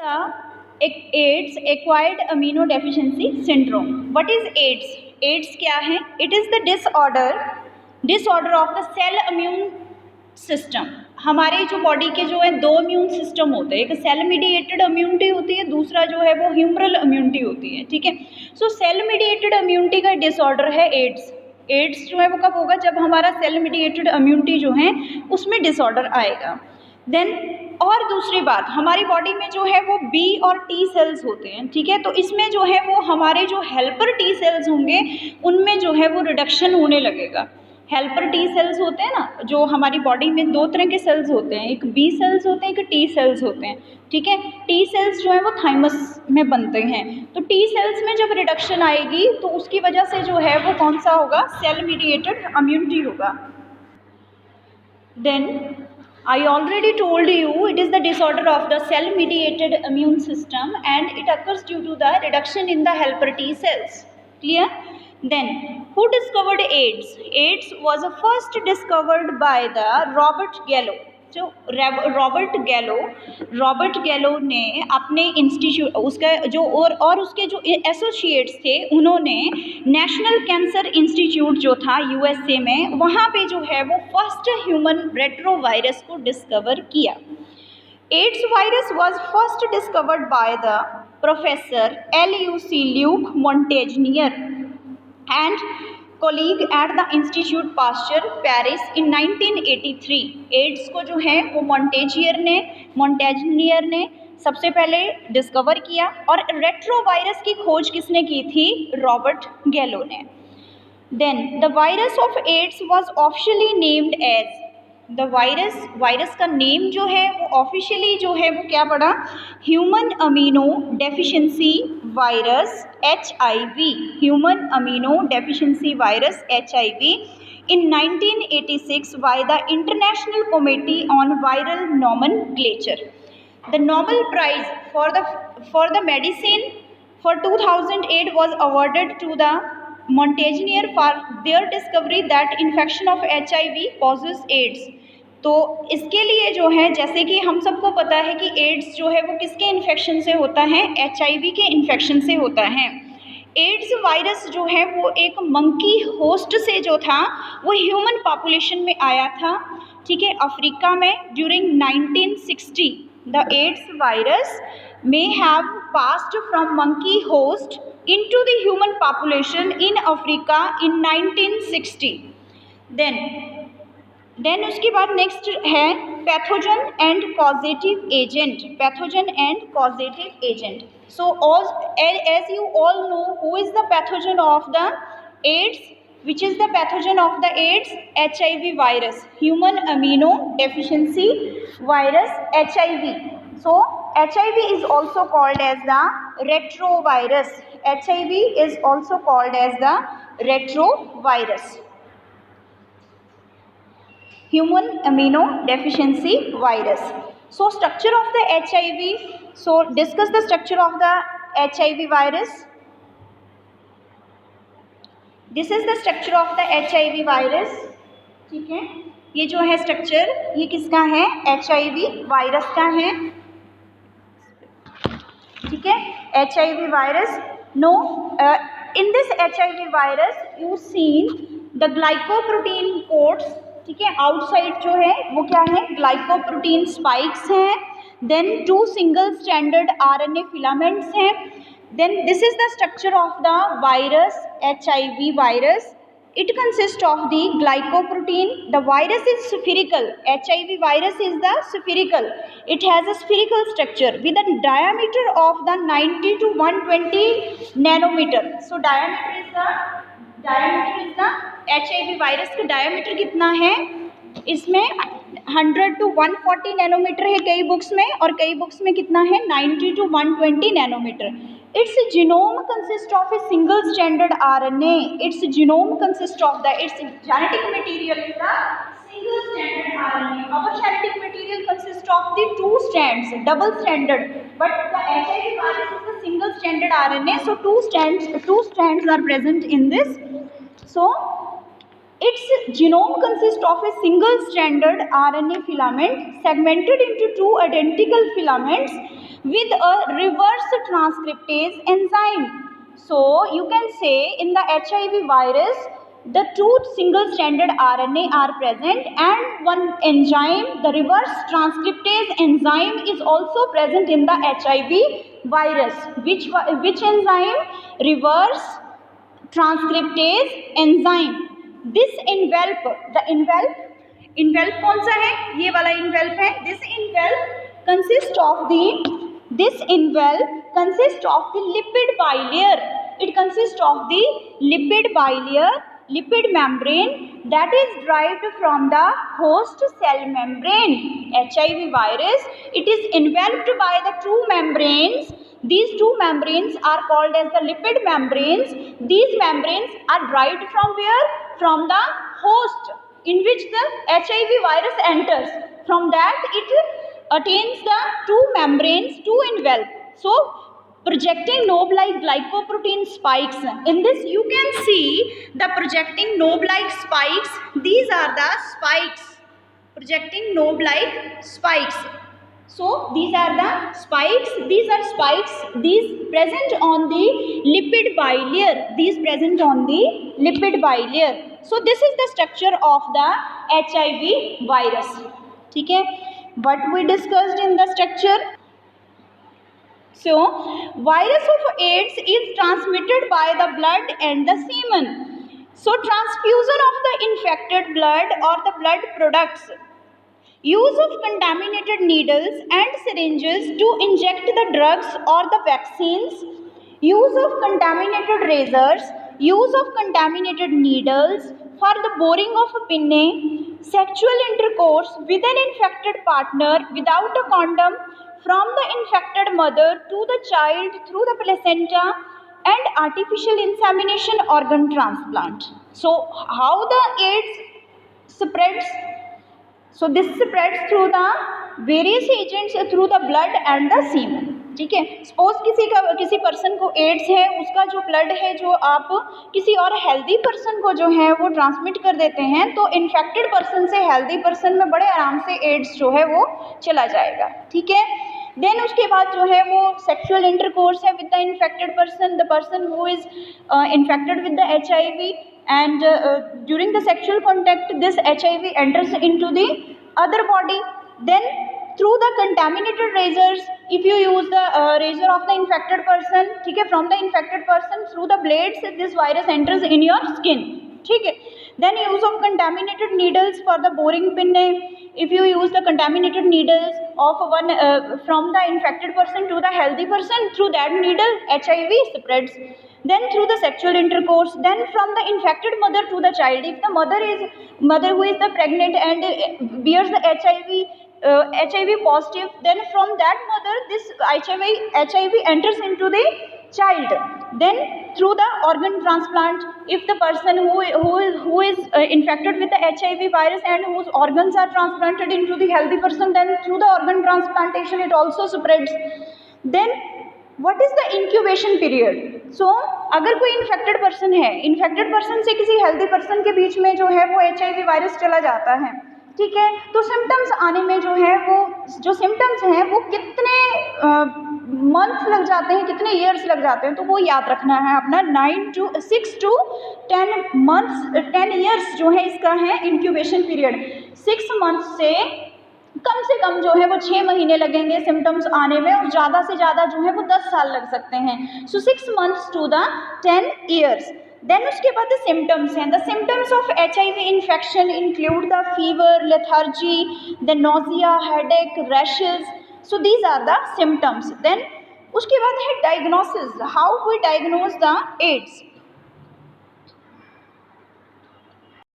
AIDS acquired immunodeficiency syndrome. What is AIDS? AIDS क्या है? It is the disorder of the cell immune system. हमारे जो body के जो है दो इम्यून सिस्टम होते हैं, एक सेल मीडिएटेड इम्यूनिटी होती है, दूसरा जो है वो ह्यूमरल इम्यूनिटी होती है. ठीक है. सो सेल मीडिएटेड इम्यूनिटी का डिसऑर्डर है एड्स. एड्स जो है वो कब होगा? जब हमारा सेल मीडिएटेड इम्यूनिटी जो है उसमें डिसऑर्डर आएगा. देन और दूसरी बात, हमारी बॉडी में जो है वो बी और टी सेल्स होते हैं. ठीक है. तो इसमें जो है वो हमारे जो हेल्पर टी सेल्स होंगे उनमें जो है वो रिडक्शन होने लगेगा. हेल्पर टी सेल्स होते हैं ना, जो हमारी बॉडी में दो तरह के सेल्स होते हैं, एक बी सेल्स होते हैं, एक टी सेल्स होते हैं. ठीक है. टी सेल्स जो है वो थाइमस में बनते हैं. तो टी सेल्स में जब रिडक्शन आएगी तो उसकी वजह से जो है वो कौन सा होगा? सेल मीडिएटेड इम्यूनिटी होगा. Then I already told you it is the disorder of the cell mediated immune system and it occurs due to the reduction in the helper T cells. Clear? Then who discovered AIDS? AIDS was first discovered by the Robert Gallo. जो Robert Gallo ने अपने institute उसका जो और उसके जो associates थे उन्होंने नेशनल कैंसर इंस्टीट्यूट जो था यूएसए में, वहाँ पे जो है वो फर्स्ट ह्यूमन रेट्रोवायरस को डिस्कवर किया. AIDS virus was first discovered by the professor LUC Luc Montagnier and colleague at the Institut Pasteur Paris in 1983. AIDS को जो है वो मोंटेजनियर ने सबसे पहले डिस्कवर किया और रेट्रोवायरस की खोज किसने की थी? रॉबर्ट गैलो ने. Then the virus of AIDS was officially named as the virus का नेम जो है वो ऑफिशियली जो है वो क्या पड़ा? Human amino deficiency virus HIV. Human amino deficiency virus HIV in 1986 by the International Committee on Viral Nomenclature. The Nobel Prize for the medicine for 2008 was awarded to the Montagnier for their discovery that infection of HIV causes AIDS. तो इसके लिए जो है, जैसे कि हम सबको पता है कि एड्स जो है वो किसके इन्फेक्शन से होता है? HIV के इन्फेक्शन से होता है. एड्स वायरस जो है वो एक मंकी होस्ट से जो था वो ह्यूमन पॉपुलेशन में आया था. ठीक है. अफ्रीका में during 1960 the AIDS virus may have passed from monkey host into the human population in Africa in 1960. Then उसके बाद नेक्स्ट है pathogen and causative agent. So as you all know, who is the pathogen of the AIDS? Which is the pathogen of the AIDS? HIV virus, human immunodeficiency virus HIV. So HIV is also called as the retrovirus. HIV is also called as the retrovirus, human immunodeficiency virus. So structure of the HIV. So discuss the structure of the HIV virus. This is the structure of the HIV virus. ठीक है. ये जो है structure ये किसका है? HIV virus का है. ठीक है. HIV virus. No, in this HIV virus you seen the glycoprotein coats. ठीक है. आउटसाइड जो है वो क्या है? ग्लाइकोप्रोटीन स्पाइक्स हैं. Then 2 single stranded RNA filaments हैं. Then this is the structure of the virus HIV virus. It consists of the glycoprotein. The virus is spherical. HIV virus is the spherical. It has a spherical structure with a diameter of the 90 to 120 nanometer. So diameter is the HIV virus का diameter कितना है? इसमें 100 to 140 nanometre है कई books में, और कई books में कितना है? 90 to 120 nanometre. Its genome consists of a single stranded RNA. Its genome consists of its genetic material is the single stranded RNA. Our genetic material consists of the 2 strands, double stranded. But the HIV virus is the single stranded RNA. So 2 strands are present in this. So Its genome consists of a single stranded RNA filament segmented into two identical filaments with a reverse transcriptase enzyme. So you can say in the HIV virus, the two single stranded RNA are present and one enzyme, the reverse transcriptase enzyme, is also present in the HIV virus. Which enzyme? Reverse transcriptase enzyme. This envelop, the envelop कौन सा है? ये वाला envelop है. This envelop consists of the lipid bilayer. It consists of the lipid bilayer, lipid membrane that is derived from the host cell membrane. HIV virus, it is enveloped by the two membranes. These two membranes are called as the lipid membranes. These membranes are derived from where? From the host in which the HIV virus enters. From that it attains the two membranes to envelop. So projecting knob-like glycoprotein spikes. In this you can see the projecting knob-like spikes. These are the spikes. Projecting knob-like spikes. So these are the spikes. These are spikes. These present on the lipid bilayer. These present on the lipid bilayer. So this is the structure of the HIV virus. ठीक है? What we discussed in the structure. So virus of AIDS is transmitted by the blood and the semen. So transfusion of the infected blood or the blood products. Use of contaminated needles and syringes to inject the drugs or the vaccines. Use of contaminated razors. Use of contaminated needles for the boring of a pinne. Sexual intercourse with an infected partner without a condom from the infected mother to the child through the placenta, and artificial insemination organ transplant. So how the AIDS spreads? So this spreads through the various agents through the blood and the semen. ठीक है, suppose किसी person को ads है, उसका जो blood है जो आप किसी और हेल्दी पर्सन को जो है वो ट्रांसमिट कर देते हैं, तो इन्फेक्टेड पर्सन से हेल्दी पर्सन में बड़े आराम से एड्स जो है वो चला जाएगा. ठीक है. देन उसके बाद जो है वो सेक्सुअल इंटरकोर्स है with the infected person, the person who is infected with the HIV, and during the sexual contact this HIV enters into the other body. Then through the contaminated razors, if you use the razor of the infected person, ठीक है, from the infected person through the blades this virus enters in your skin. ठीक है. Then use of contaminated needles for the boring pinne. If you use the contaminated needles of one from the infected person to the healthy person, through that needle HIV spreads. Then through the sexual intercourse, then from the infected mother to the child. If the mother who is the pregnant and bears the HIV positive, then from that mother this HIV enters into the child. Then through the organ transplant, if the person who is infected with the HIV virus and whose organs are transplanted into the healthy person, then through the organ transplantation it also spreads. Then what is the incubation period? So अगर कोई infected person है, infected person से किसी healthy person के बीच में जो है वो HIV वायरस चला जाता है. ठीक है. तो सिम्टम्स आने में जो है वो जो सिम्टम्स हैं वो कितने मंथ्स लग जाते हैं, कितने ईयर्स लग जाते हैं, तो वो याद रखना है अपना. 6 to 10 months 10 ईयर्स जो है इसका है इंक्यूबेशन पीरियड. 6 months से कम जो है वो 6 महीने लगेंगे सिम्टम्स आने में, और ज़्यादा से ज़्यादा जो है वो 10 साल लग सकते हैं. So 6 months to the 10 years. Then उसके बाद द सिम्टम्स हैं. The symptoms of HIV infection include the fever, lethargy, the nausea, headache, rashes. So these are the symptoms. Then उसके बाद है diagnosis. How we diagnose the ads.